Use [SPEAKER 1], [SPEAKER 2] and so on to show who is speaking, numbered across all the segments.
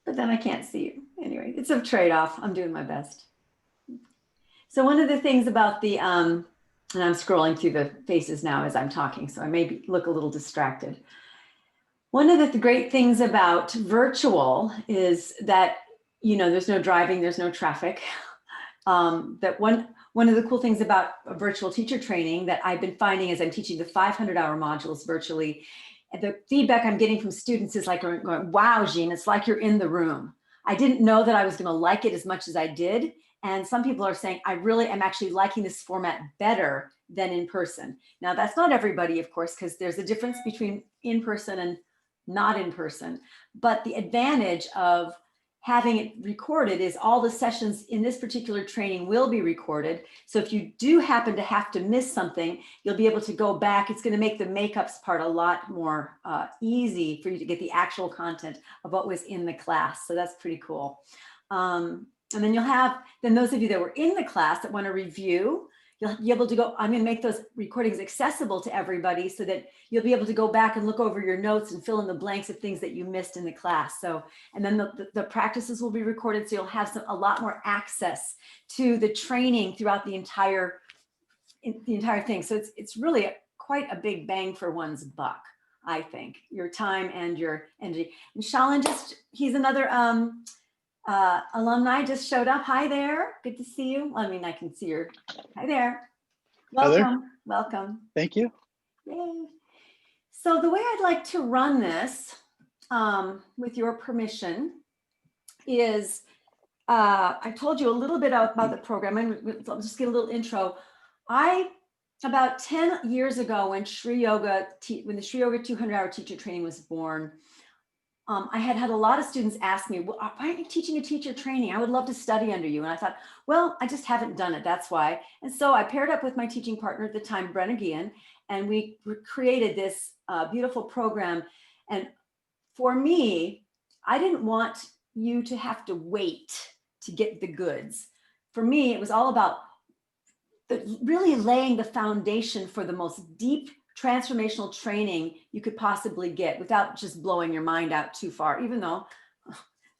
[SPEAKER 1] but then I can't see you. Anyway, it's a trade-off. I'm doing my best. So one of the things about the, and I'm scrolling through the faces now as I'm talking, so I may look a little distracted. One of the great things about virtual is that, you know, there's no driving, there's no traffic. That one of the cool things about virtual teacher training that I've been finding as I'm teaching the 500-hour modules virtually, the feedback I'm getting from students is like going, wow, Jean, it's like you're in the room. I didn't know that I was going to like it as much as I did. And some people are saying, I really am actually liking this format better than in person. Now, that's not everybody, of course, because there's a difference between in person and not in person. But the advantage of having it recorded is all the sessions in this particular training will be recorded. So if you do happen to have to miss something, you'll be able to go back. It's going to make the makeups part a lot more easy for you to get the actual content of what was in the class. So that's pretty cool. And then you'll have, then those of you that were in the class that want to review, you'll be able to go, I'm going to make those recordings accessible to everybody so that you'll be able to go back and look over your notes and fill in the blanks of things that you missed in the class. So, and then the practices will be recorded. So you'll have a lot more access to the training throughout the entire thing. So it's really quite a big bang for one's buck, I think, your time and your energy. And Shalin he's another, alumni just showed up. Hi there. Good to see you. I mean, I can see your, hi there. Welcome.
[SPEAKER 2] Hi there.
[SPEAKER 1] Welcome.
[SPEAKER 2] Thank you.
[SPEAKER 1] Yay. So the way I'd like to run this, with your permission, is I told you a little bit about the program. I'll just get a little intro. About 10 years ago when the Sri Yoga 200-hour teacher training was born, I had a lot of students ask me, well, why aren't you teaching a teacher training? I would love to study under you. And I thought, well, I just haven't done it. That's why. And so I paired up with my teaching partner at the time, Brenna Guillen, and we created this beautiful program. And for me, I didn't want you to have to wait to get the goods. For me, it was all about really laying the foundation for the most deep transformational training you could possibly get without just blowing your mind out too far, even though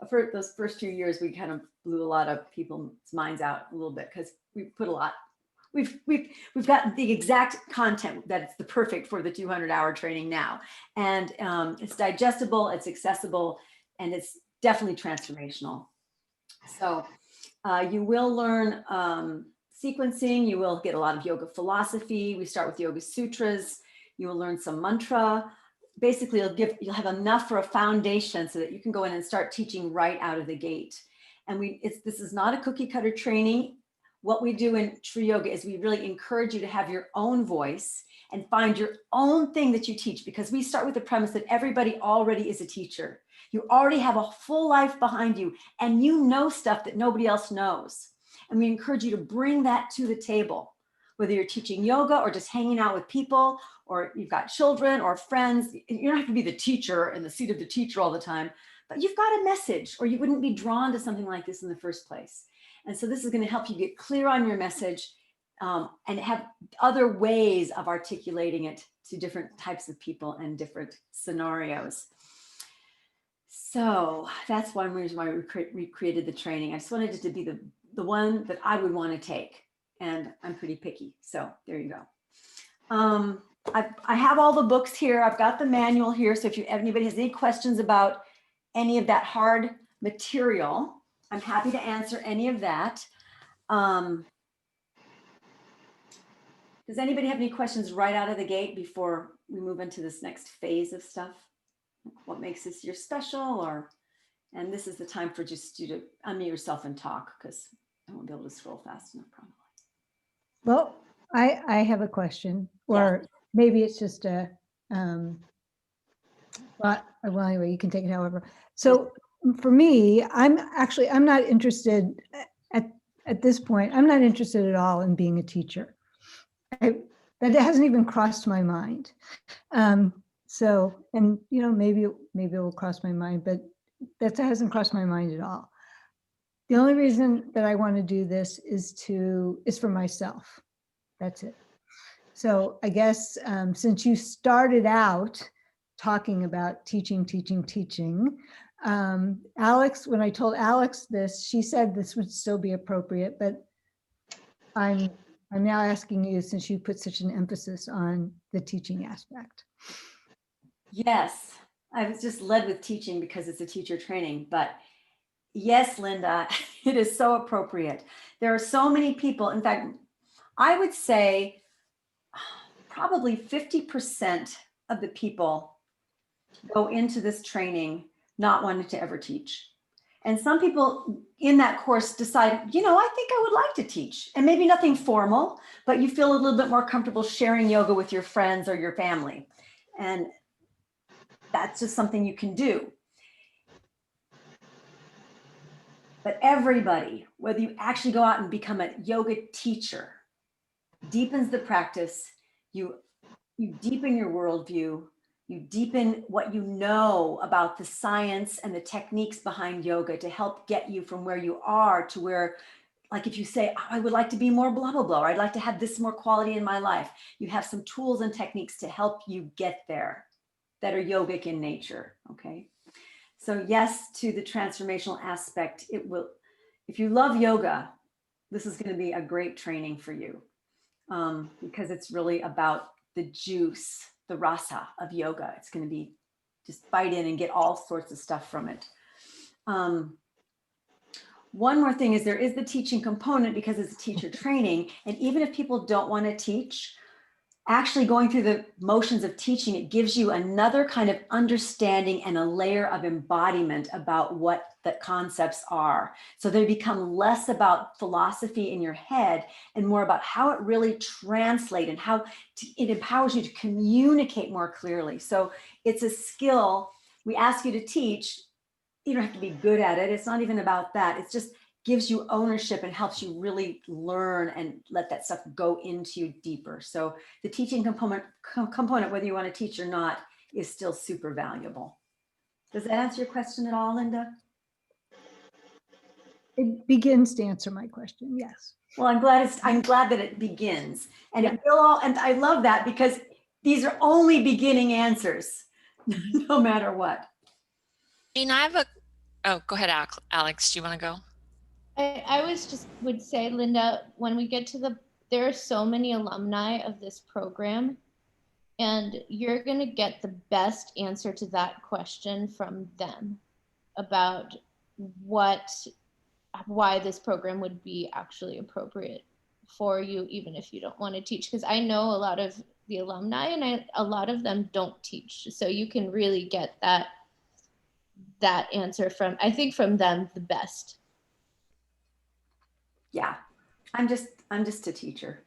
[SPEAKER 1] for those first few years, we kind of blew a lot of people's minds out a little bit because we put a lot, we've got the exact content that's the perfect for the 200-hour training now. And it's digestible, it's accessible, and it's definitely transformational. So you will learn sequencing, you will get a lot of yoga philosophy. We start with Yoga Sutras. You will learn some mantra. Basically, you'll have enough for a foundation so that you can go in and start teaching right out of the gate. And this is not a cookie cutter training. What we do in Sri Yoga is we really encourage you to have your own voice and find your own thing that you teach, because we start with the premise that everybody already is a teacher. You already have a full life behind you and you know stuff that nobody else knows. And we encourage you to bring that to the table, whether you're teaching yoga or just hanging out with people, or you've got children or friends. You don't have to be the teacher in the seat of the teacher all the time, but you've got a message or you wouldn't be drawn to something like this in the first place. And so this is going to help you get clear on your message and have other ways of articulating it to different types of people and different scenarios. So that's one reason why we created the training. I just wanted it to be the one that I would want to take. And I'm pretty picky. So there you go. I have all the books here. I've got the manual here. So if anybody has any questions about any of that hard material, I'm happy to answer any of that. Does anybody have any questions right out of the gate before we move into this next phase of stuff? What makes this year special? And this is the time for just you to unmute yourself and talk, because I won't be able to scroll fast enough probably.
[SPEAKER 3] Well, I have a question, or maybe it's just a, well, anyway, you can take it however. So for me, I'm not interested at this point. I'm not interested at all in being a teacher. That hasn't even crossed my mind. So, and you know, maybe it will cross my mind, but that hasn't crossed my mind at all. The only reason that I want to do this is for myself. That's it. So I guess since you started out talking about teaching, teaching, teaching. Alex, when I told Alex this, she said this would still be appropriate, but I'm now asking you, since you put such an emphasis on the teaching aspect.
[SPEAKER 1] Yes, I was just led with teaching because it's a teacher training, but yes, Linda, it is so appropriate. There are so many people. In fact, I would say probably 50% of the people go into this training not wanting to ever teach. And some people in that course decide, you know, I think I would like to teach, and maybe nothing formal, but you feel a little bit more comfortable sharing yoga with your friends or your family. And that's just something you can do. But everybody, whether you actually go out and become a yoga teacher, deepens the practice, you deepen your worldview, you deepen what you know about the science and the techniques behind yoga to help get you from where you are to where, like if you say, oh, I would like to be more blah, blah, blah, or I'd like to have this more quality in my life, you have some tools and techniques to help you get there that are yogic in nature, okay? So yes, to the transformational aspect, it will, if you love yoga, this is going to be a great training for you, because it's really about the juice, the rasa of yoga. It's going to be just bite in and get all sorts of stuff from it. One more thing is there is the teaching component because it's a teacher training. And even if people don't want to teach, actually going through the motions of teaching, it gives you another kind of understanding and a layer of embodiment about what the concepts are. So they become less about philosophy in your head and more about how it really translates and how it empowers you to communicate more clearly. So it's a skill we ask you to teach. You don't have to be good at it. It's not even about that. It's just gives you ownership and helps you really learn and let that stuff go into you deeper. So the teaching component, whether you want to teach or not, is still super valuable. Does that answer your question at all, Linda?
[SPEAKER 3] It begins to answer my question, yes.
[SPEAKER 1] Well, I'm glad that it begins. And
[SPEAKER 3] Yeah.
[SPEAKER 1] it will all, and I love that because these are only beginning answers, no matter what.
[SPEAKER 2] Jean, oh, go ahead, Alex. Do you want to go?
[SPEAKER 4] I would say, Linda, when we get to there are so many alumni of this program, and you're going to get the best answer to that question from them about why this program would be actually appropriate for you, even if you don't want to teach. Because I know a lot of the alumni, and a lot of them don't teach. So you can really get that answer from them the best.
[SPEAKER 1] Yeah, I'm just a teacher.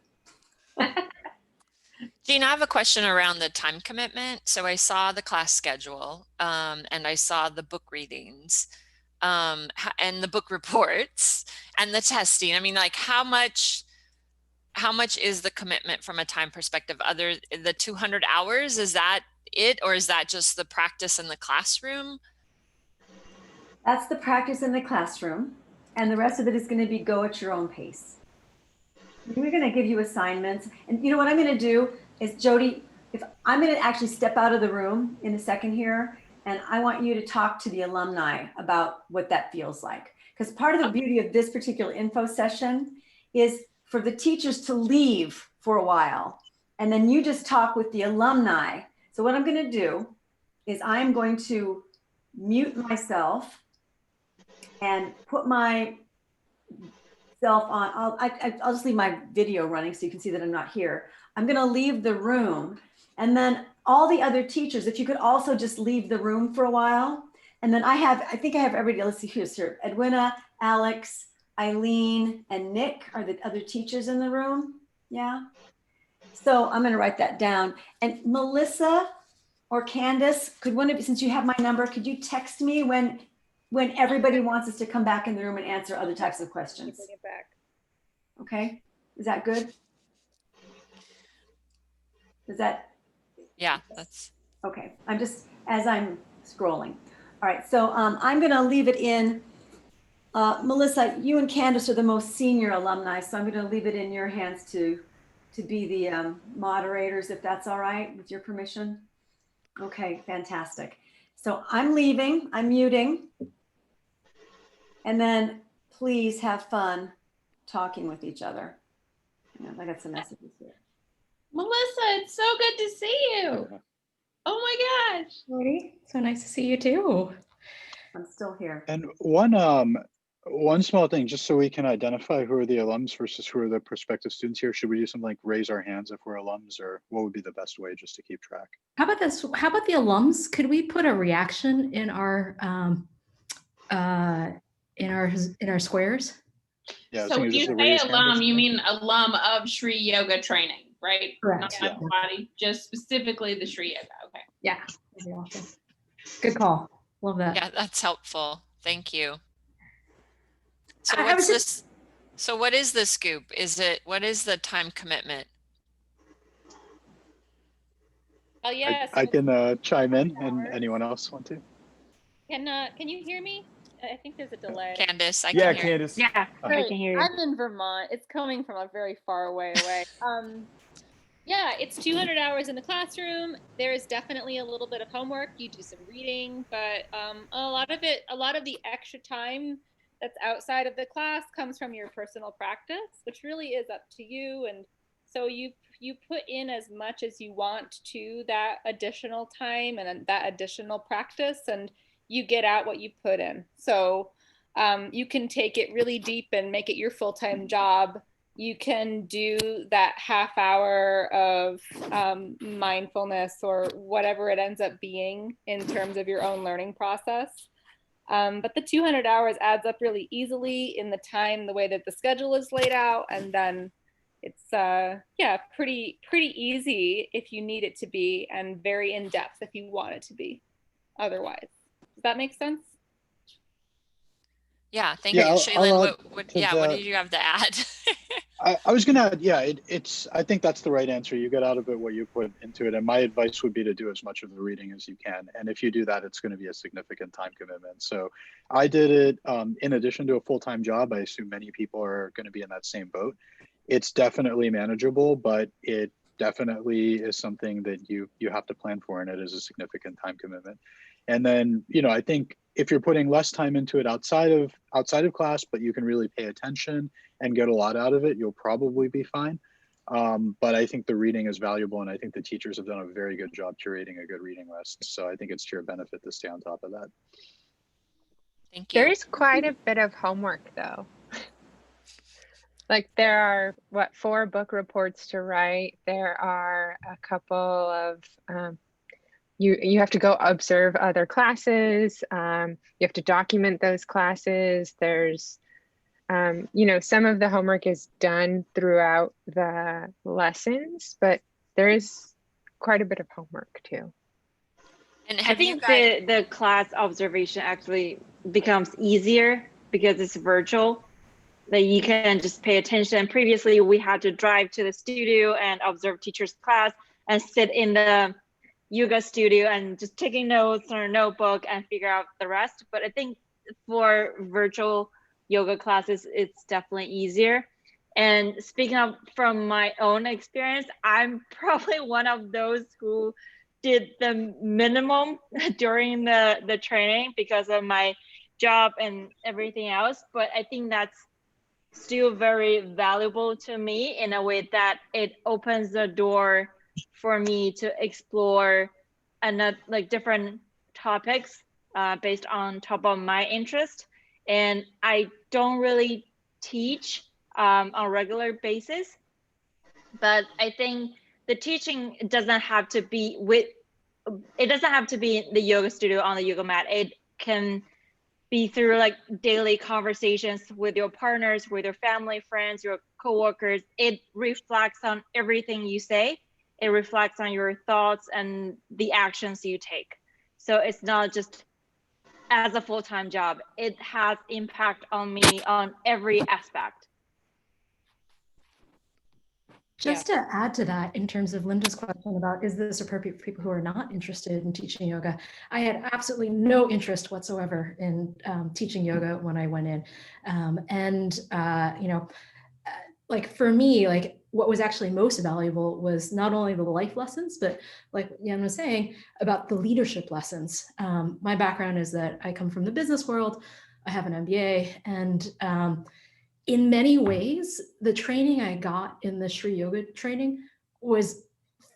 [SPEAKER 2] Jean, I have a question around the time commitment. So I saw the class schedule, and I saw the book readings, and the book reports and the testing. I mean, like how much is the commitment from a time perspective? The 200 hours, is that it, or is that just the practice in the classroom?
[SPEAKER 1] That's the practice in the classroom. And the rest of it is going to be go at your own pace. We're going to give you assignments. And you know what I'm going to do is, Jody, if I'm going to actually step out of the room in a second here, and I want you to talk to the alumni about what that feels like. Because part of the beauty of this particular info session is for the teachers to leave for a while. And then you just talk with the alumni. So what I'm going to do is I'm going to mute myself and put myself on. I'll just leave my video running so you can see that I'm not here. I'm going to leave the room, and then all the other teachers, if you could also just leave the room for a while. And then I think I have everybody. Let's see who's here. Edwina, Alex, Eileen, and Nick are the other teachers in the room. Yeah. So I'm going to write that down. And Melissa or Candace, could one of you, since you have my number, could you text me when everybody wants us to come back in the room and answer other types of questions?
[SPEAKER 5] Bring it back.
[SPEAKER 1] Okay, is that good? Is that?
[SPEAKER 2] Yeah, that's
[SPEAKER 1] okay. As I'm scrolling. All right, so I'm gonna leave it in, Melissa, you and Candace are the most senior alumni, so I'm gonna leave it in your hands to be the moderators, if that's all right, with your permission. Okay, fantastic. So I'm leaving, I'm muting. And then please have fun talking with each other. I got some messages here.
[SPEAKER 4] Melissa, it's so good to see you. Oh my gosh.
[SPEAKER 5] Lori, so nice to see you too.
[SPEAKER 1] I'm still here.
[SPEAKER 6] And one small thing, just so we can identify who are the alums versus who are the prospective students here, should we do something like raise our hands if we're alums, or what would be the best way just to keep track?
[SPEAKER 5] How about this? How about the alums? Could we put a reaction in our squares?
[SPEAKER 6] Yeah, I was
[SPEAKER 7] So when
[SPEAKER 6] thinking
[SPEAKER 7] you
[SPEAKER 6] just a
[SPEAKER 7] say
[SPEAKER 6] raise hand or
[SPEAKER 7] alum, you
[SPEAKER 6] something.
[SPEAKER 7] mean alum of Shri Yoga training, right?
[SPEAKER 5] Correct.
[SPEAKER 7] Not everybody, just specifically the Shri Yoga. Okay.
[SPEAKER 5] Yeah. That'd be awesome. Good call. Love that.
[SPEAKER 2] Yeah, that's helpful. Thank you. So
[SPEAKER 5] I was
[SPEAKER 2] what's
[SPEAKER 5] just-
[SPEAKER 2] this? So what is the scoop? What is the time commitment?
[SPEAKER 8] Oh yes.
[SPEAKER 6] I can chime in, and anyone else want to?
[SPEAKER 8] Can you hear me? I think there's a delay.
[SPEAKER 2] Candace, I
[SPEAKER 9] Yeah,
[SPEAKER 2] can hear.
[SPEAKER 9] Candace.
[SPEAKER 10] Yeah, I
[SPEAKER 8] Great.
[SPEAKER 10] can hear you.
[SPEAKER 8] I'm in Vermont. It's coming from a very far away. Yeah, it's 200 hours in the classroom. There is definitely a little bit of homework. You do some reading, but a lot of the extra time that's outside of the class comes from your personal practice, which really is up to you. And so you put in as much as you want to that additional time and that additional practice, and you get out what you put in. So you can take it really deep and make it your full-time job. You can do that half hour of mindfulness or whatever it ends up being in terms of your own learning process. But the 200 hours adds up really easily in the time, the way that the schedule is laid out. And then it's pretty easy if you need it to be, and very in-depth if you want it to be otherwise. Does that make sense?
[SPEAKER 2] Yeah, thank
[SPEAKER 6] Yeah,
[SPEAKER 2] you.
[SPEAKER 6] I'll
[SPEAKER 2] Shaylin,
[SPEAKER 6] add
[SPEAKER 2] what
[SPEAKER 6] to
[SPEAKER 2] what
[SPEAKER 6] that.
[SPEAKER 2] did you have to add?
[SPEAKER 6] I was gonna add, yeah, I think that's the right answer. You get out of it what you put into it. And my advice would be to do as much of the reading as you can. And if you do that, it's gonna be a significant time commitment. So I did it in addition to a full-time job. I assume many people are gonna be in that same boat. It's definitely manageable, but it definitely is something that you have to plan for, and it is a significant time commitment. And then, I think if you're putting less time into it outside of class, but you can really pay attention and get a lot out of it, you'll probably be fine. But I think the reading is valuable, and I think the teachers have done a very good job curating a good reading list. So I think it's to your benefit to stay on top of that.
[SPEAKER 2] Thank you.
[SPEAKER 10] There's quite a bit of homework though. Like there are 4 book reports to write. There are a couple of you have to go observe other classes. You have to document those classes. There's some of the homework is done throughout the lessons, but there is quite a bit of homework too.
[SPEAKER 2] And
[SPEAKER 11] I
[SPEAKER 2] have you
[SPEAKER 11] think
[SPEAKER 2] guys,
[SPEAKER 11] the class observation actually becomes easier because it's virtual. That you can just pay attention. Previously, we had to drive to the studio and observe teacher's class and sit in the yoga studio and just taking notes on a notebook and figure out the rest. But I think for virtual yoga classes, it's definitely easier. And speaking of from my own experience, I'm probably one of those who did the minimum during the training because of my job and everything else. But I think that's still very valuable to me in a way that it opens the door for me to explore different topics based on top of my interest. And I don't really teach on a regular basis, but I think the teaching doesn't have to be in the yoga studio on the yoga mat. It can be through daily conversations with your partners, with your family, friends, your coworkers. It reflects on everything you say. It reflects on your thoughts and the actions you take. So it's not just as a full-time job. It has impact on me on every aspect.
[SPEAKER 5] Just to add to that, in terms of Linda's question about, is this appropriate for people who are not interested in teaching yoga? I had absolutely no interest whatsoever in teaching yoga when I went in. For me, what was actually most valuable was not only the life lessons, but like Jan was saying, about the leadership lessons. My background is that I come from the business world. I have an MBA, and in many ways, the training I got in the Shri Yoga training was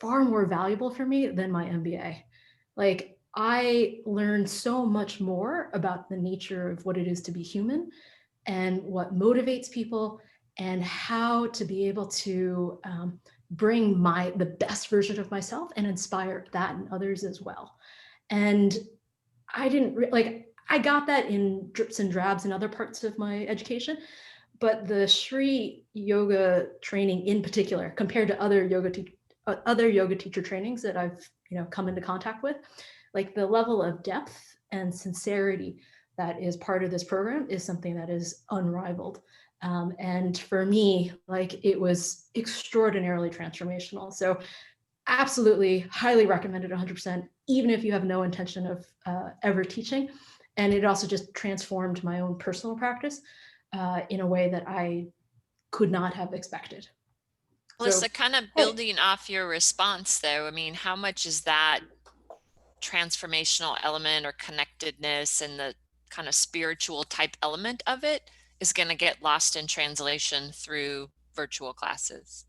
[SPEAKER 5] far more valuable for me than my MBA. Like, I learned so much more about the nature of what it is to be human and what motivates people and how to be able to bring the best version of myself and inspire that in others as well. And I didn't I got that in drips and drabs in other parts of my education, but the Shri Yoga training in particular, compared to other yoga teacher trainings that I've come into contact with, like the level of depth and sincerity that is part of this program is something that is unrivaled. And for me, like, it was extraordinarily transformational. So absolutely highly recommended 100%, even if you have no intention of ever teaching. And it also just transformed my own personal practice in a way that I could not have expected.
[SPEAKER 2] Melissa, kind of building off your response though, I mean, how much is that transformational element or connectedness and the kind of spiritual type element of it is going to get lost in translation through virtual classes?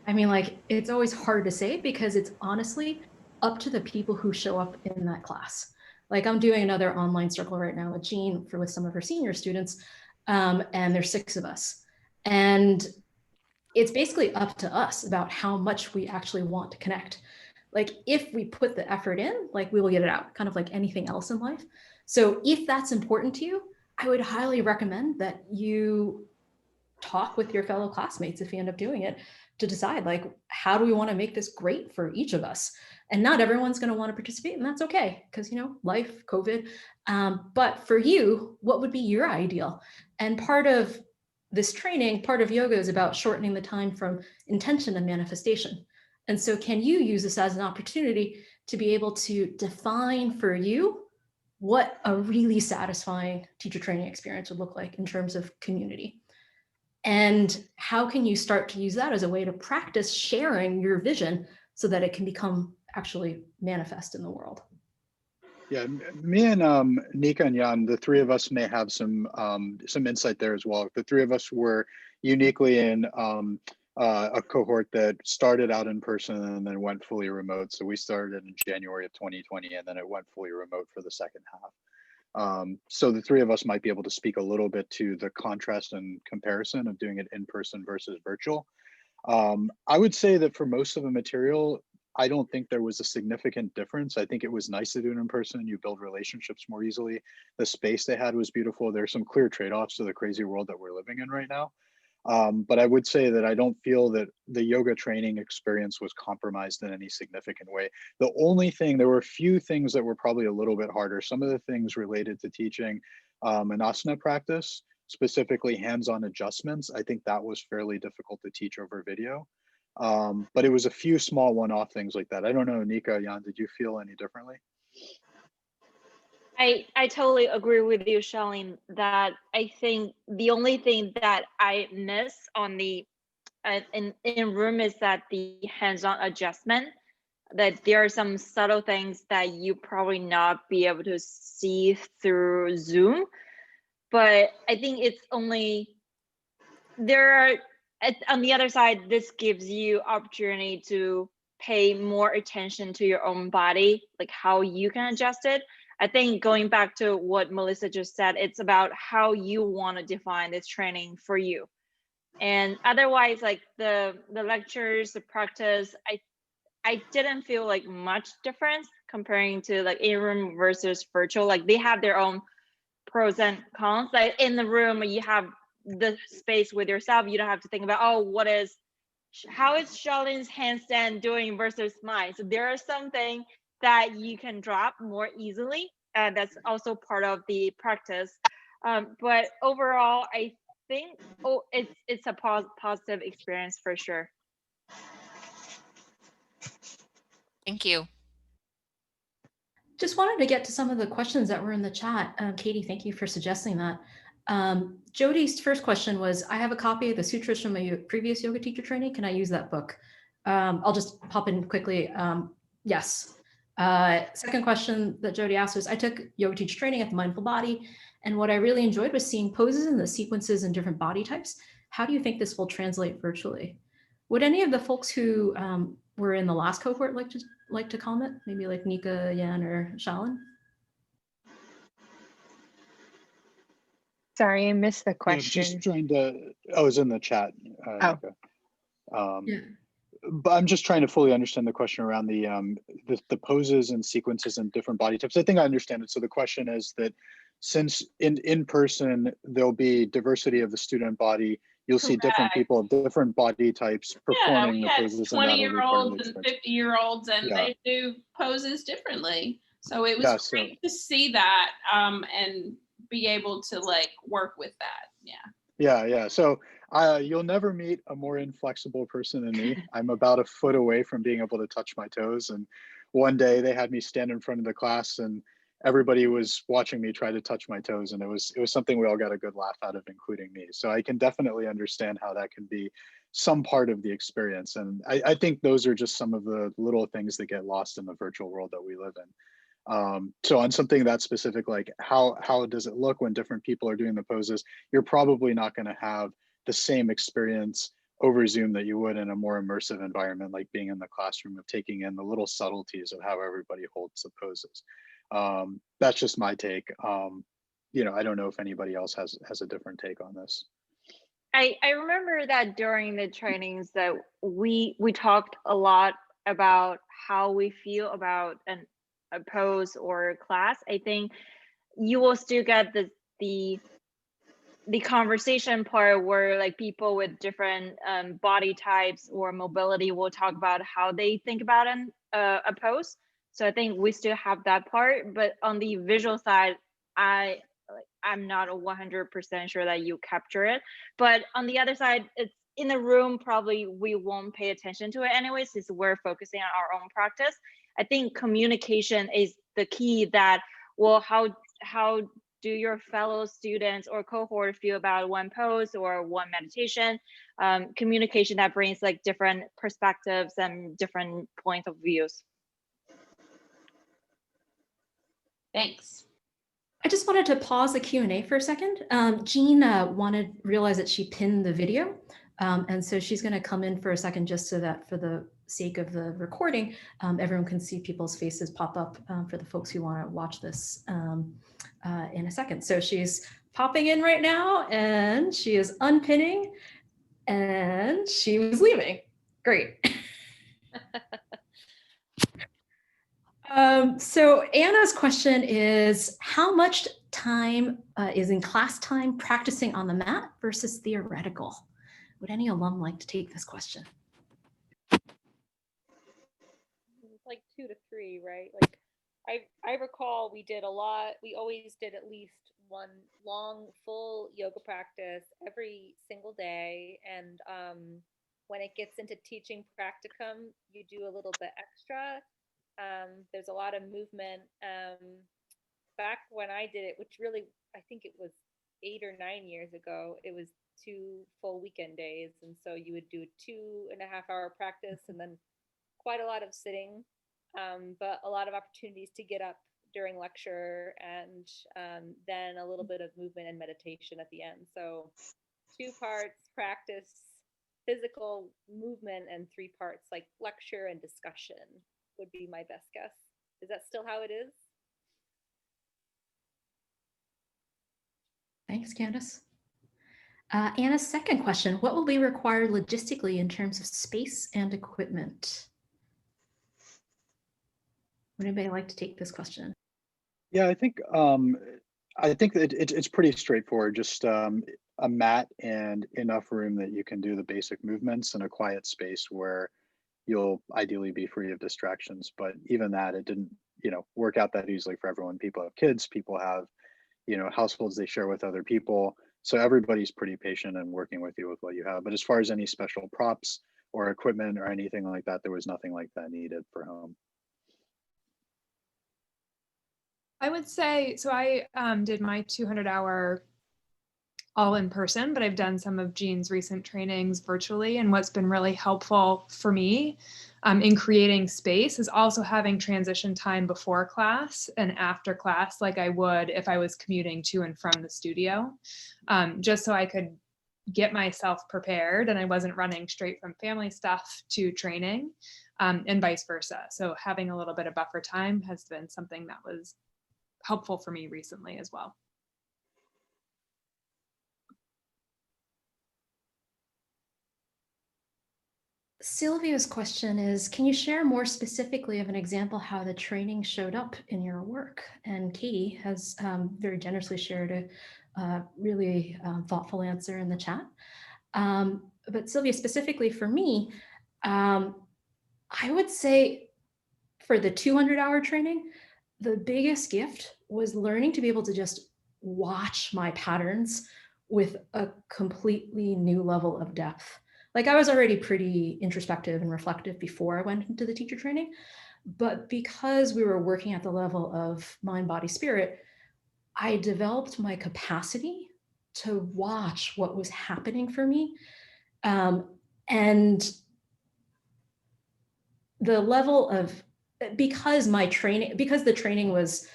[SPEAKER 5] I mean, like, it's always hard to say because it's honestly up to the people who show up in that class. Like, I'm doing another online circle right now with Jean with some of her senior students, and there's 6 of us. And it's basically up to us about how much we actually want to connect. Like, if we put the effort in, like, we will get it out, kind of like anything else in life. So if that's important to you, I would highly recommend that you talk with your fellow classmates if you end up doing it, to decide, like, how do we want to make this great for each of us? And not everyone's going to want to participate, and that's okay, because life, COVID. But for you, what would be your ideal? And part of this training, part of yoga, is about shortening the time from intention and manifestation. And so can you use this as an opportunity to be able to define for you what a really satisfying teacher training experience would look like in terms of community? And how can you start to use that as a way to practice sharing your vision so that it can become actually manifest in the world?
[SPEAKER 6] Yeah, me and Nika and Jan, the 3 of us may have some insight there as well. The 3 of us were uniquely in a cohort that started out in person and then went fully remote. So we started in January of 2020, and then it went fully remote for the second half. So the 3 of us might be able to speak a little bit to the contrast and comparison of doing it in person versus virtual. I would say that for most of the material, I don't think there was a significant difference. I think it was nice to do it in person. You build relationships more easily. The space they had was beautiful. There's some clear trade-offs to the crazy world that we're living in right now. But I would say that I don't feel that the yoga training experience was compromised in any significant way. The only thing, there were a few things that were probably a little bit harder. Some of the things related to teaching an asana practice, specifically hands-on adjustments. I think that was fairly difficult to teach over video. But it was a few small one-off things like that. I don't know, Nika, Jan, did you feel any differently?
[SPEAKER 11] I totally agree with you, Charlene, that I think the only thing that I miss on the in room is that the hands-on adjustment, that there are some subtle things that you probably not be able to see through Zoom. But I think it's only, on the other side, this gives you opportunity to pay more attention to your own body, like how you can adjust it. I think going back to what Melissa just said, it's about how you want to define this training for you. And otherwise, like the lectures, the practice, I didn't feel like much difference comparing to like in-room versus virtual. Like they have their own pros and cons. Like in the room, you have the space with yourself. You don't have to think about, oh, how is Charlene's handstand doing versus mine? So there are something that you can drop more easily. That's also part of the practice. But overall, I think it's a positive experience for sure.
[SPEAKER 2] Thank you.
[SPEAKER 5] Just wanted to get to some of the questions that were in the chat. Katie, thank you for suggesting that. Jody's first question was, I have a copy of the Sutras from my previous yoga teacher training. Can I use that book? I'll just pop in quickly. Yes. Second question that Jody asked was, I took yoga teacher training at the Mindful Body, and what I really enjoyed was seeing poses and the sequences in different body types. How do you think this will translate virtually? Would any of the folks who were in the last cohort like to comment? Maybe like Nika, Yan, or Shalin?
[SPEAKER 10] Sorry, I missed the
[SPEAKER 6] Yeah,
[SPEAKER 10] question.
[SPEAKER 6] just trying to, oh, it's in the chat.
[SPEAKER 10] Oh.
[SPEAKER 6] Nika.
[SPEAKER 5] Yeah.
[SPEAKER 6] But I'm just trying to fully understand the question around the poses and sequences and different body types. I think I understand it. So the question is that since in person, there'll be diversity of the student body, you'll see different people of different body types
[SPEAKER 7] Yeah,
[SPEAKER 6] performing
[SPEAKER 7] we
[SPEAKER 6] the
[SPEAKER 7] had
[SPEAKER 6] poses, and that'll be part of the
[SPEAKER 7] 20-year-olds and
[SPEAKER 6] experience.
[SPEAKER 7] 50-year-olds, and
[SPEAKER 6] Yeah.
[SPEAKER 7] they do poses differently. So it was
[SPEAKER 6] Yeah, so-
[SPEAKER 7] great to see that and be able to like work with that. Yeah.
[SPEAKER 6] Yeah. So you'll never meet a more inflexible person than me. I'm about a foot away from being able to touch my toes. And one day they had me stand in front of the class, and everybody was watching me try to touch my toes. And it was something we all got a good laugh out of, including me. So I can definitely understand how that can be some part of the experience. And I think those are just some of the little things that get lost in the virtual world that we live in. So on something that specific, like how does it look when different people are doing the poses, you're probably not going to have the same experience over Zoom that you would in a more immersive environment, like being in the classroom, of taking in the little subtleties of how everybody holds the poses. That's just my take. You know, I don't know if anybody else has a different take on this.
[SPEAKER 11] I remember that during the trainings that we talked a lot about how we feel about a pose or a class. I think you will still get the conversation part where like people with different body types or mobility will talk about how they think about a pose. So I think we still have that part, but on the visual side, I'm not 100% sure that you capture it. But on the other side, it's in the room, probably we won't pay attention to it anyway, since we're focusing on our own practice. I think communication is the key. That, well, how do your fellow students or cohort feel about one pose or one meditation? Communication that brings like different perspectives and different points of views.
[SPEAKER 7] Thanks.
[SPEAKER 5] I just wanted to pause the Q&A for a second. Jean realized that she pinned the video. And so she's going to come in for a second, just so that for the sake of the recording, everyone can see people's faces pop up for the folks who want to watch this in a second. So she's popping in right now, and she is unpinning, and she was leaving. Great. So Anna's question is, how much time is in class time practicing on the mat versus theoretical? Would any alum like to take this question?
[SPEAKER 8] It's like 2 to 3, right? Like I recall we did a lot. We always did at least one long full yoga practice every single day. And when it gets into teaching practicum, you do a little bit extra. There's a lot of movement. Back when I did it, which really, I think it was 8 or 9 years ago, it was 2 full weekend days. And so you would do a 2.5-hour practice and then quite a lot of sitting, but a lot of opportunities to get up during lecture, and then a little bit of movement and meditation at the end. So 2 parts practice, physical movement, and 3 parts like lecture and discussion would be my best guess. Is that still how it is?
[SPEAKER 5] Thanks, Candace. Anna's second question, what will be required logistically in terms of space and equipment? Would anybody like to take this question?
[SPEAKER 6] Yeah, I think that it's pretty straightforward. Just a mat and enough room that you can do the basic movements, in a quiet space where you'll ideally be free of distractions. But even that, it didn't, work out that easily for everyone. People have kids, people have, households they share with other people. So everybody's pretty patient and working with you with what you have. But as far as any special props or equipment or anything like that, there was nothing like that needed for home.
[SPEAKER 9] I would say, so I did my 200-hour all in person, but I've done some of Jean's recent trainings virtually. And what's been really helpful for me in creating space is also having transition time before class and after class, like I would if I was commuting to and from the studio, just so I could get myself prepared and I wasn't running straight from family stuff to training, and vice versa. So having a little bit of buffer time has been something that was helpful for me recently as well.
[SPEAKER 5] Sylvia's question is, can you share more specifically of an example how the training showed up in your work? And Katie has very generously shared a really thoughtful answer in the chat. But Sylvia, specifically for me, I would say for the 200-hour training, the biggest gift was learning to be able to just watch my patterns with a completely new level of depth. Like I was already pretty introspective and reflective before I went into the teacher training, but because we were working at the level of mind, body, spirit, I developed my capacity to watch what was happening for me. And the level of, because the training was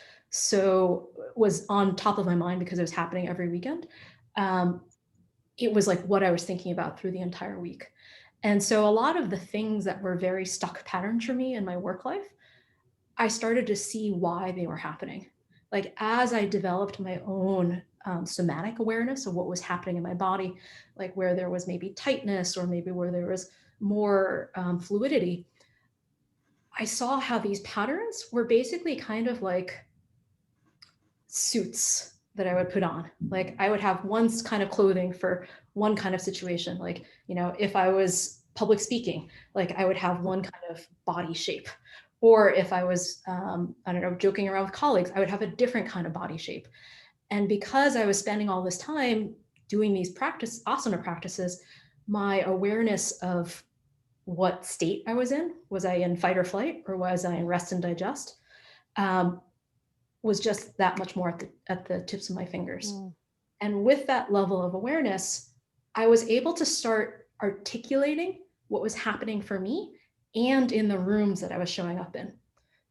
[SPEAKER 5] on top of my mind because it was happening every weekend, it was like what I was thinking about through the entire week. And so a lot of the things that were very stuck patterns for me in my work life, I started to see why they were happening. Like as I developed my own somatic awareness of what was happening in my body, like where there was maybe tightness or maybe where there was more fluidity, I saw how these patterns were basically kind of like suits that I would put on. Like I would have one kind of clothing for one kind of situation. Like, you know, if I was public speaking, like I would have one kind of body shape. Or if I was, I don't know, joking around with colleagues, I would have a different kind of body shape. And because I was spending all this time doing these asana practices, my awareness of what state I was I in fight or flight, or was I in rest and digest, was just that much more at the tips of my fingers. And with that level of awareness, I was able to start articulating what was happening for me and in the rooms that I was showing up in.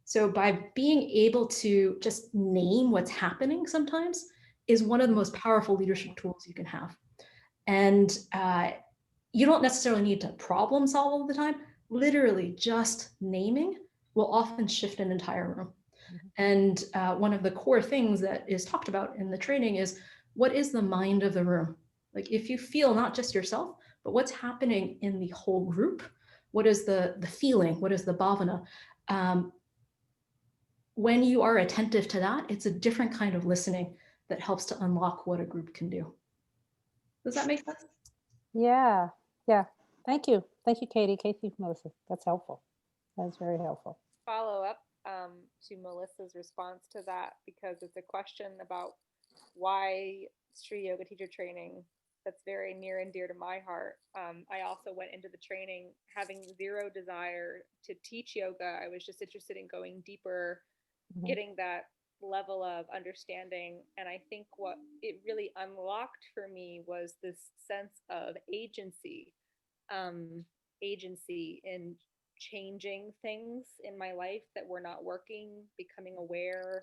[SPEAKER 5] So by being able to just name what's happening sometimes is one of the most powerful leadership tools you can have. And you don't necessarily need to problem solve all the time. Literally just naming will often shift an entire room. And one of the core things that is talked about in the training is, what is the mind of the room? Like if you feel not just yourself, but what's happening in the whole group, what is the feeling, what is the bhavana? When you are attentive to that, it's a different kind of listening that helps to unlock what a group can do. Does that make sense?
[SPEAKER 12] Yeah, yeah. Thank you, Katie. Melissa, that's helpful. That's very helpful.
[SPEAKER 8] Follow up to Melissa's response to that, because it's a question about why street yoga teacher training that's very near and dear to my heart. I also went into the training having zero desire to teach yoga. I was just interested in going deeper, getting that level of understanding. And I think what it really unlocked for me was this sense of agency, agency in changing things in my life that were not working, becoming aware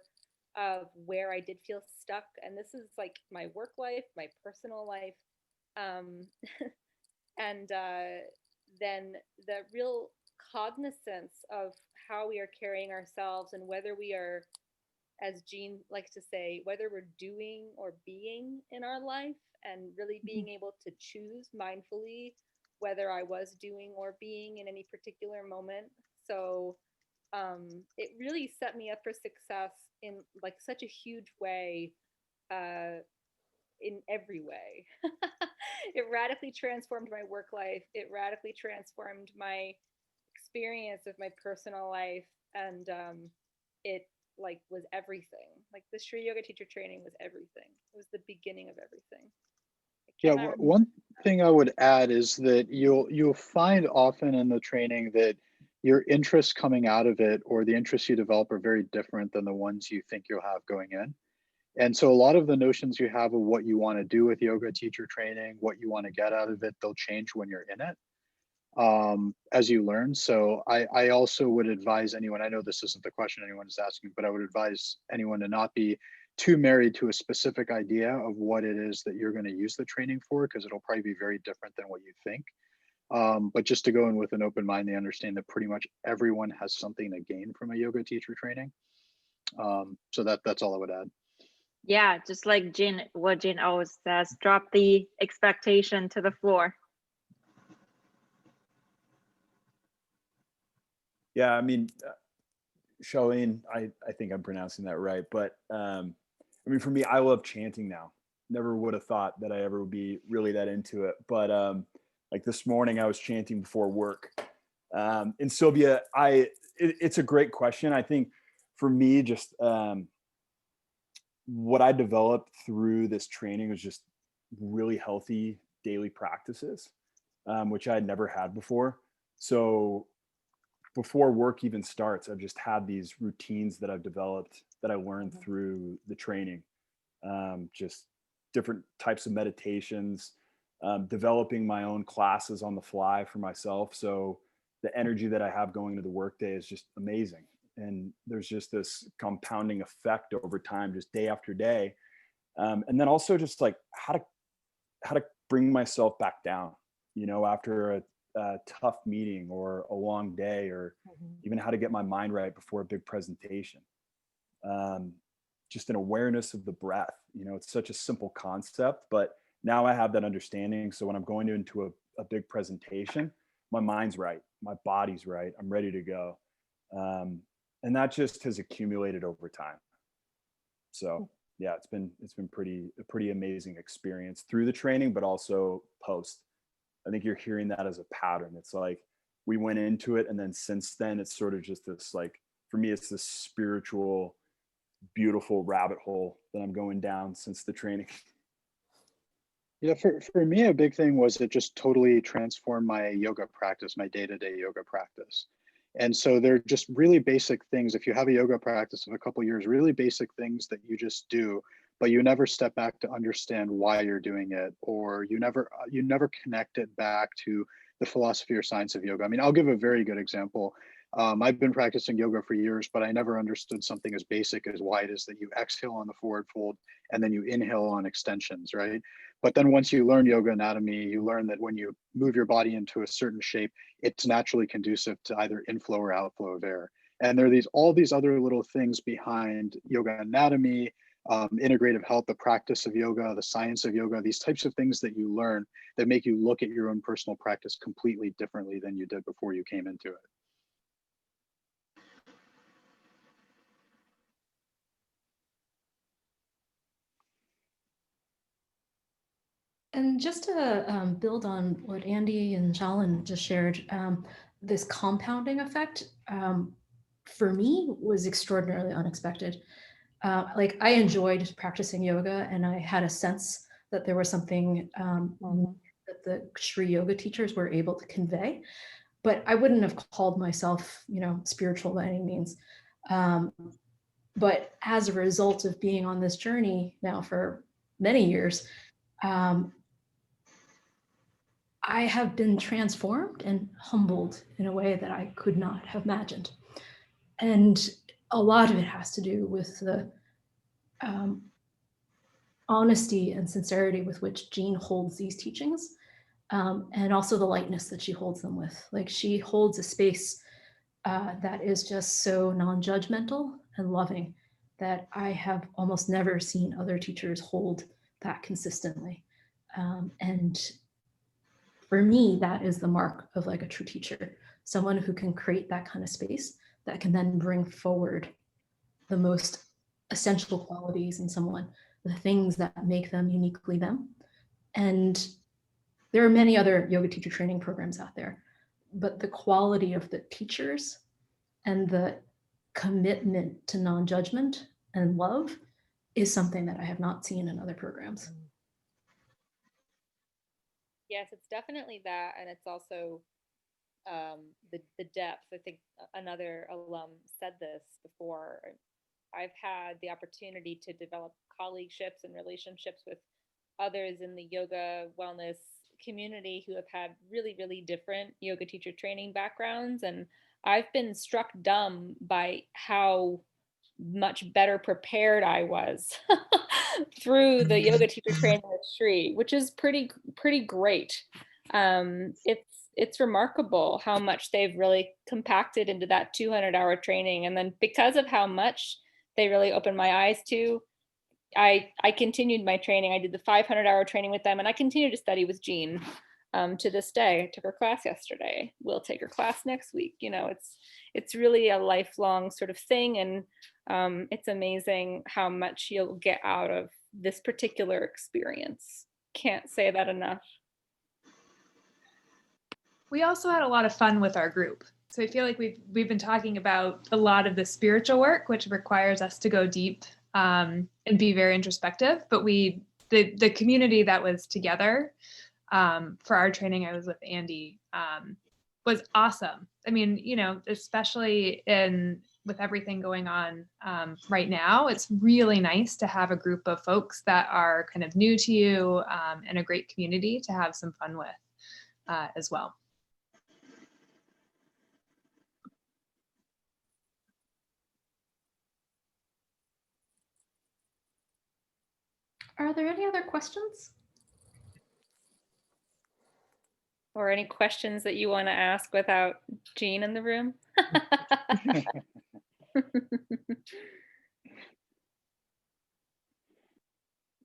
[SPEAKER 8] of where I did feel stuck. And this is like my work life, my personal life. And then the real cognizance of how we are carrying ourselves and whether we are, as Jean likes to say, whether we're doing or being in our life, and really being able to choose mindfully whether I was doing or being in any particular moment. So it really set me up for success in like such a huge way, in every way. It radically transformed my work life. It radically transformed my experience of my personal life. And it like was everything. Like the Street Yoga teacher training was everything. It was the beginning of everything.
[SPEAKER 6] Yeah, one thing I would add is that you'll find often in the training that your interests coming out of it or the interests you develop are very different than the ones you think you'll have going in. And so a lot of the notions you have of what you want to do with yoga teacher training, what you want to get out of it, they'll change when you're in it as you learn. So I also would advise anyone, I know this isn't the question anyone is asking, but I would advise anyone to not be too married to a specific idea of what it is that you're going to use the training for, because it'll probably be very different than what you think. But just to go in with an open mind, they understand that pretty much everyone has something to gain from a yoga teacher training. So that's all I would add.
[SPEAKER 11] Yeah, just like what Jane always says, drop the expectation to the floor.
[SPEAKER 13] Yeah, I mean, Charlene, I think I'm pronouncing that right. But I mean, for me, I love chanting now. Never would have thought that I ever would be really that into it. But like this morning, I was chanting before work. And Sylvia, it's a great question. I think for me, just what I developed through this training was just really healthy daily practices, which I had never had before. So before work even starts, I've just had these routines that I've developed that I learned through the training. Just different types of meditations, developing my own classes on the fly for myself. So the energy that I have going to the workday is just amazing. And there's just this compounding effect over time, just day after day. And then also just like how to bring myself back down, you know, after a tough meeting or a long day, or even how to get my mind right before a big presentation. Just an awareness of the breath. You know, it's such a simple concept, but now I have that understanding. So when I'm going into a big presentation, my mind's right, my body's right, I'm ready to go. And that just has accumulated over time. So yeah, it's been a pretty amazing experience through the training, but also post. I think you're hearing that as a pattern. It's like we went into it, and then since then, it's sort of just this, like, for me, it's this spiritual, beautiful rabbit hole that I'm going down since the training.
[SPEAKER 6] Yeah, for me, a big thing was it just totally transformed my yoga practice, my day-to-day yoga practice. And so they're just really basic things. If you have a yoga practice of a couple of years, really basic things that you just do, but you never step back to understand why you're doing it, or you never connect it back to the philosophy or science of yoga. I mean, I'll give a very good example. I've been practicing yoga for years, but I never understood something as basic as why it is that you exhale on the forward fold and then you inhale on extensions, right? But then once you learn yoga anatomy, you learn that when you move your body into a certain shape, it's naturally conducive to either inflow or outflow of air. And there are all these other little things behind yoga anatomy, integrative health, the practice of yoga, the science of yoga, these types of things that you learn that make you look at your own personal practice completely differently than you did before you came into it.
[SPEAKER 5] And just to build on what Andy and Shalin just shared, this compounding effect for me was extraordinarily unexpected. Like, I enjoyed practicing yoga, and I had a sense that there was something that the Shri Yoga teachers were able to convey, but I wouldn't have called myself, you know, spiritual by any means. But as a result of being on this journey now for many years, I have been transformed and humbled in a way that I could not have imagined. And a lot of it has to do with the honesty and sincerity with which Jean holds these teachings, and also the lightness that she holds them with. Like, she holds a space that is just so non-judgmental and loving that I have almost never seen other teachers hold that consistently. And for me, that is the mark of like a true teacher, someone who can create that kind of space that can then bring forward the most essential qualities in someone, the things that make them uniquely them. And there are many other yoga teacher training programs out there, but the quality of the teachers and the commitment to non-judgment and love is something that I have not seen in other programs.
[SPEAKER 8] Yes, it's definitely that, and it's also the depth. I think another alum said this before. I've had the opportunity to develop colleagueships and relationships with others in the yoga wellness community who have had really, really different yoga teacher training backgrounds. And I've been struck dumb by how much better prepared I was through the yoga teacher training with Shri, which is pretty great. It's remarkable how much they've really compacted into that 200-hour training. And then because of how much they really opened my eyes to, I continued my training. I did the 500-hour training with them, and I continue to study with Jean to this day. I took her class yesterday. We'll take her class next week. You know, it's really a lifelong sort of thing, and it's amazing how much you'll get out of this particular experience. Can't say that enough.
[SPEAKER 9] We also had a lot of fun with our group. So I feel like we've been talking about a lot of the spiritual work, which requires us to go deep and be very introspective. But the community that was together for our training, I was with Andy, was awesome. I mean, you know, especially with everything going on right now, it's really nice to have a group of folks that are kind of new to you and a great community to have some fun with as well.
[SPEAKER 5] Are there any other questions?
[SPEAKER 8] Or any questions that you want to ask without Jean in the room?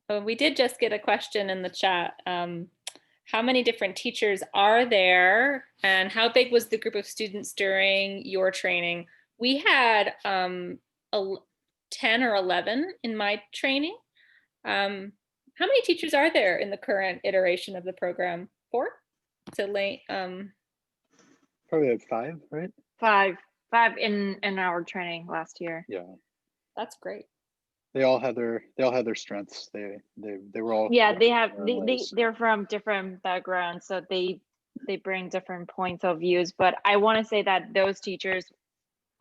[SPEAKER 8] Oh, we did just get a question in the chat. How many different teachers are there, and how big was the group of students during your training? We had 10 or 11 in my training. How many teachers are there in the current iteration of the program? 4? So late.
[SPEAKER 6] Probably like 5, right?
[SPEAKER 11] 5 in our training last year.
[SPEAKER 6] Yeah.
[SPEAKER 8] That's great.
[SPEAKER 6] They all had their strengths. They were all,
[SPEAKER 11] yeah, they're from different backgrounds, so they bring different points of views. But I want to say that those teachers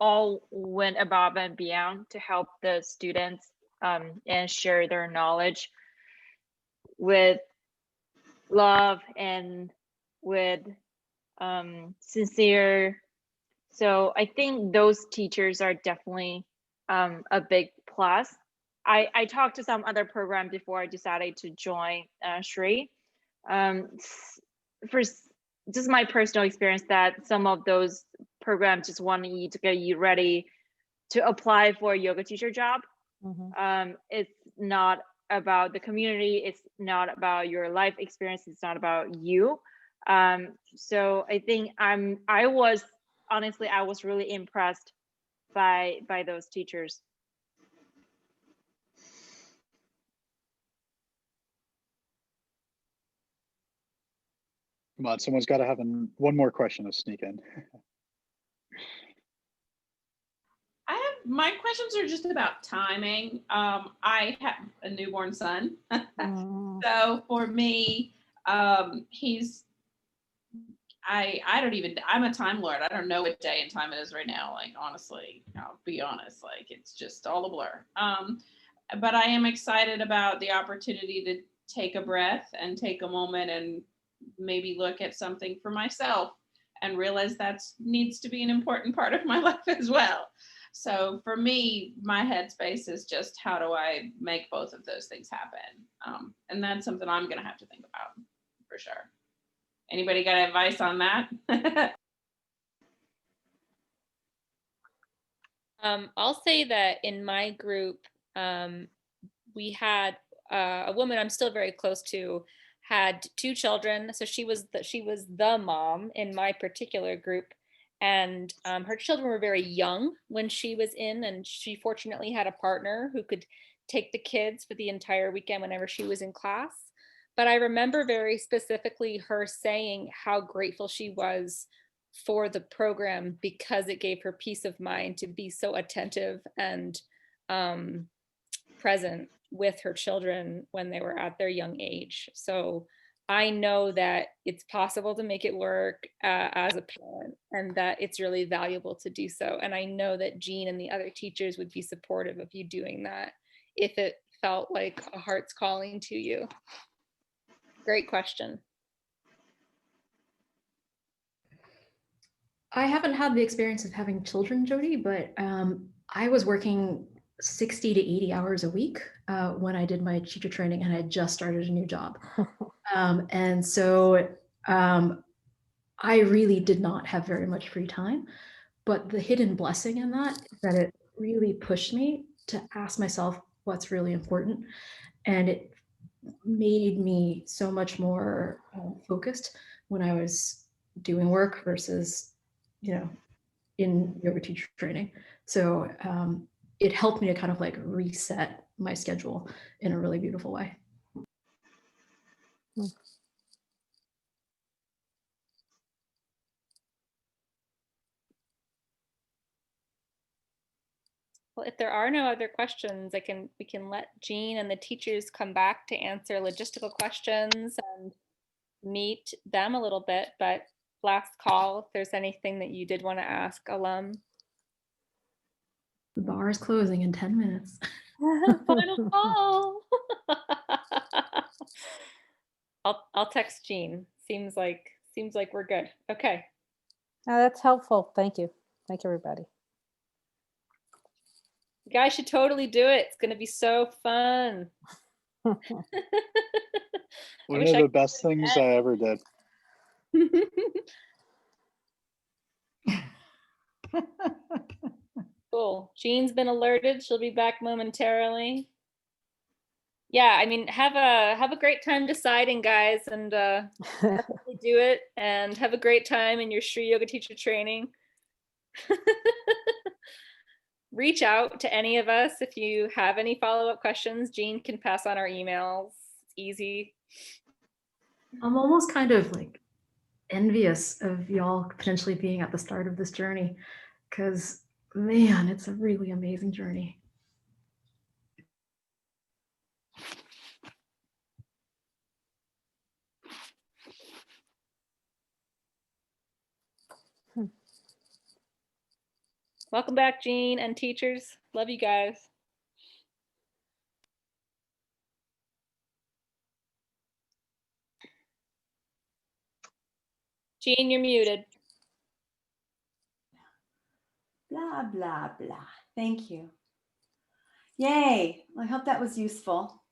[SPEAKER 11] all went above and beyond to help the students and share their knowledge with love and with sincere. So I think those teachers are definitely a big plus. I talked to some other program before I decided to join Shri. For just my personal experience, that some of those programs just want you to get you ready to apply for a yoga teacher job. It's not about the community. It's not about your life experience. It's not about you. So I think I was really impressed by those teachers.
[SPEAKER 6] Come on, someone's got to have one more question to sneak in.
[SPEAKER 7] My questions are just about timing. I have a newborn son. So for me, I'm a time lord. I don't know what day and time it is right now. Like, honestly, I'll be honest, like it's just all a blur. But I am excited about the opportunity to take a breath and take a moment and maybe look at something for myself and realize that needs to be an important part of my life as well. So for me, my headspace is just, how do I make both of those things happen? And that's something I'm going to have to think about for sure. Anybody got advice on that?
[SPEAKER 8] I'll say that in my group, we had a woman I'm still very close to, had 2 children. So she was the mom in my particular group. And her children were very young when she was in, and she fortunately had a partner who could take the kids for the entire weekend whenever she was in class. But I remember very specifically her saying how grateful she was for the program because it gave her peace of mind to be so attentive and present with her children when they were at their young age. So I know that it's possible to make it work as a parent, and that it's really valuable to do so. And I know that Jean and the other teachers would be supportive of you doing that if it felt like a heart's calling to you. Great question.
[SPEAKER 5] I haven't had the experience of having children, Jody, but I was working 60 to 80 hours a week when I did my teacher training, and I had just started a new job. And so I really did not have very much free time, but the hidden blessing in that is that it really pushed me to ask myself what's really important. And it made me so much more focused when I was doing work versus, in yoga teacher training. So it helped me to kind of like reset my schedule in a really beautiful way.
[SPEAKER 8] Well, if there are no other questions, we can let Jean and the teachers come back to answer logistical questions and meet them a little bit. But last call, if there's anything that you did want to ask alum.
[SPEAKER 5] The bar is closing in 10 minutes.
[SPEAKER 8] Final call. I'll text Jean. Seems like we're good. Okay.
[SPEAKER 12] No, that's helpful. Thank you. Thank you, everybody.
[SPEAKER 8] You guys should totally do it. It's going to be so fun.
[SPEAKER 6] One of the best things I ever did.
[SPEAKER 8] Cool. Jean's been alerted. She'll be back momentarily. Yeah, I mean, have a great time deciding, guys, and definitely do it, and have a great time in your Shri Yoga teacher training. Reach out to any of us if you have any follow-up questions. Jean can pass on our emails. It's easy.
[SPEAKER 5] I'm almost kind of like envious of y'all potentially being at the start of this journey, because man, it's a really amazing journey.
[SPEAKER 8] Welcome back, Jean and teachers. Love you guys. Jean, you're muted.
[SPEAKER 1] Blah, blah, blah. Thank you. Yay. I hope that was useful.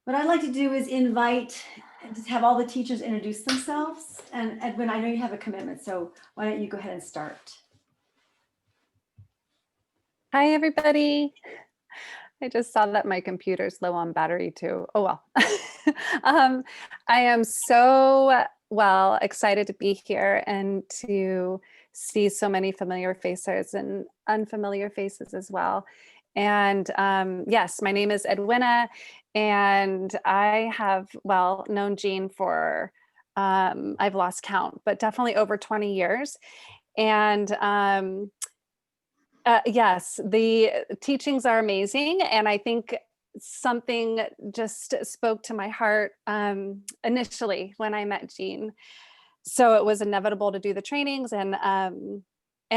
[SPEAKER 1] What I'd like to do is invite and just have all the teachers introduce themselves. And Edwin, I know you have a commitment, so why don't you go ahead and start?
[SPEAKER 14] Hi, everybody. I just saw that my computer's low on battery too. Oh, well. I am so excited to be here and to see so many familiar faces and unfamiliar faces as well. And yes, my name is Edwina, and I have, known Jean for, I've lost count, but definitely over 20 years. And yes, the teachings are amazing. And I think something just spoke to my heart initially when I met Jean. So it was inevitable to do the trainings, and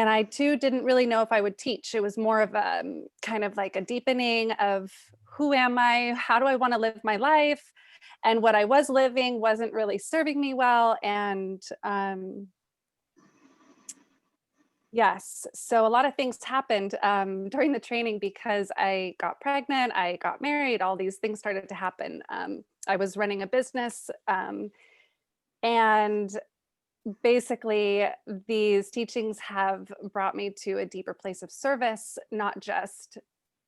[SPEAKER 14] I too didn't really know if I would teach. It was more of a kind of like a deepening of who am I? How do I want to live my life? And what I was living wasn't really serving me well. And yes, so a lot of things happened during the training because I got pregnant, I got married, all these things started to happen. I was running a business, and basically these teachings have brought me to a deeper place of service, not just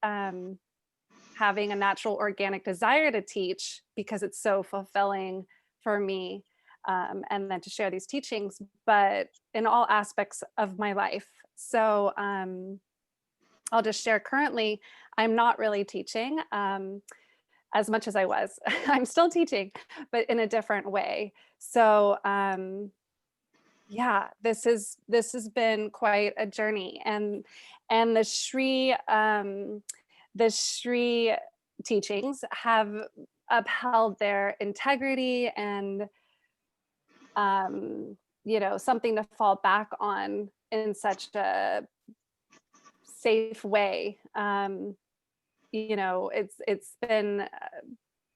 [SPEAKER 14] having a natural organic desire to teach because it's so fulfilling for me, and then to share these teachings, but in all aspects of my life. So I'll just share currently, I'm not really teaching as much as I was. I'm still teaching, but in a different way. So yeah, this has been quite a journey, and the Shri teachings have upheld their integrity and, you know, something to fall back on in such a safe way. You know, it's been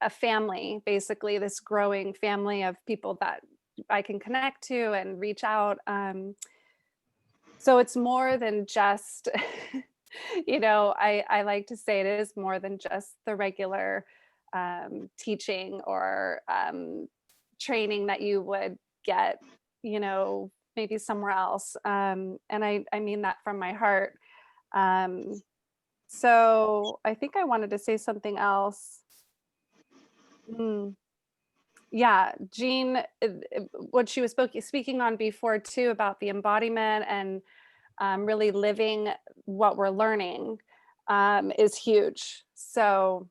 [SPEAKER 14] a family, basically, this growing family of people that I can connect to and reach out. So it's more than just, you know, I like to say it is more than just the regular teaching or training that you would get, you know, maybe somewhere else. And I mean that from my heart. So I think I wanted to say something else. Yeah, Jean, what she was speaking on before too about the embodiment and really living what we're learning is huge. So,